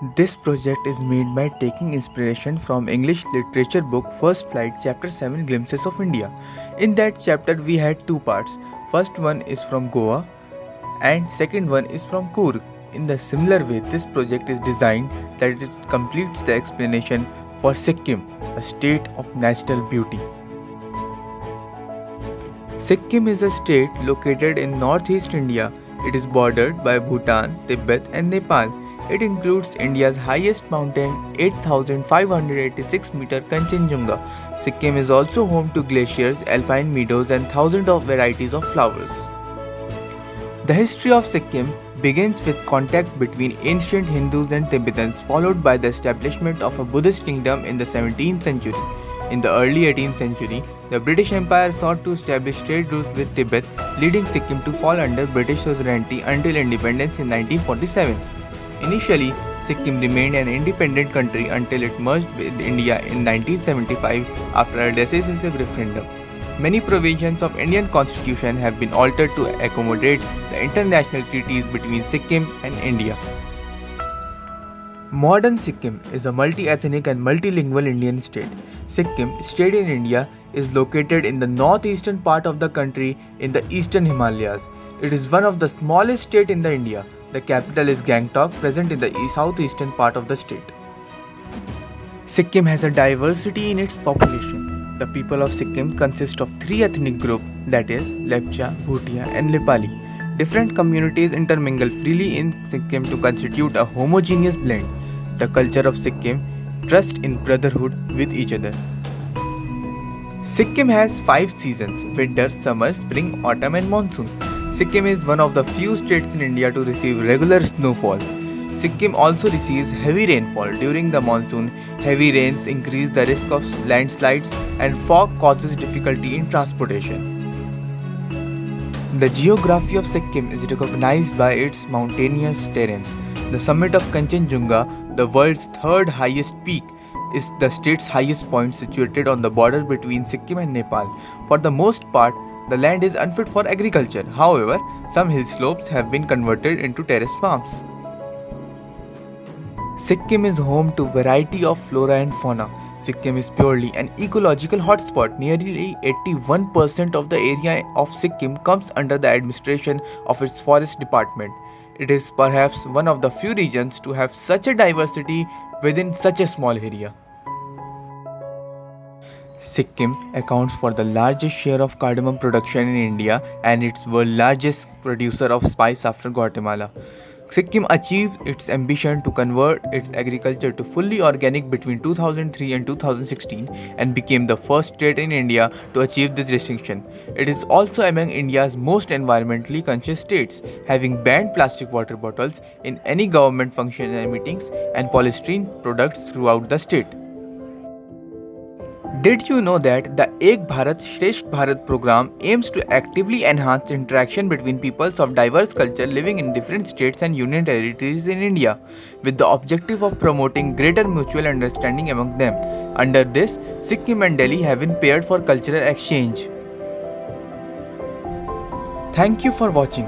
This project is made by taking inspiration from English literature book First Flight Chapter 7 Glimpses of India. In that chapter we had two parts. First one is from Goa and second one is from Coorg. In the similar way, this project is designed that it completes the explanation for Sikkim, a state of natural beauty. Sikkim is a state located in northeast India. It is bordered by Bhutan, Tibet, and Nepal. It includes India's highest mountain, 8,586 meter Kanchenjunga. Sikkim is also home to glaciers, alpine meadows, and thousands of varieties of flowers. The history of Sikkim begins with contact between ancient Hindus and Tibetans, followed by the establishment of a Buddhist kingdom in the 17th century. In the early 18th century, the British Empire sought to establish trade routes with Tibet, leading Sikkim to fall under British suzerainty until independence in 1947. Initially, Sikkim remained an independent country until it merged with India in 1975 after a decisive referendum. Many provisions of Indian constitution have been altered to accommodate the international treaties between Sikkim and India. Modern Sikkim is a multi-ethnic and multilingual Indian state. Sikkim, state in India, is located in the northeastern part of the country in the eastern Himalayas. It is one of the smallest states in the India. The capital is Gangtok, present in the southeastern part of the state. Sikkim has a diversity in its population. The people of Sikkim consist of three ethnic groups, that is, Lepcha, Bhutia, and Nepali. Different communities intermingle freely in Sikkim to constitute a homogeneous blend. The culture of Sikkim trusts in brotherhood with each other. Sikkim has 5 seasons: winter, summer, spring, autumn, and monsoon. Sikkim is one of the few states in India to receive regular snowfall. Sikkim also receives heavy rainfall. During the monsoon, heavy rains increase the risk of landslides and fog causes difficulty in transportation. The geography of Sikkim is recognized by its mountainous terrain. The summit of Kanchenjunga, the world's third highest peak, is the state's highest point, situated on the border between Sikkim and Nepal. For the most part, the land is unfit for agriculture. However, some hill slopes have been converted into terrace farms. Sikkim is home to variety of flora and fauna. Sikkim is purely an ecological hotspot. Nearly 81% of the area of Sikkim comes under the administration of its forest department. It is perhaps one of the few regions to have such a diversity within such a small area. Sikkim accounts for the largest share of cardamom production in India and its world largest producer of spice after Guatemala. Sikkim achieved its ambition to convert its agriculture to fully organic between 2003 and 2016 and became the first state in India to achieve this distinction. It is also among India's most environmentally conscious states, having banned plastic water bottles in any government function and meetings and polystyrene products throughout the state. Did you know that the Ek Bharat Shresth Bharat program aims to actively enhance interaction between peoples of diverse culture living in different states and union territories in India, with the objective of promoting greater mutual understanding among them? Under this, Sikkim and Delhi have been paired for cultural exchange. Thank you for watching.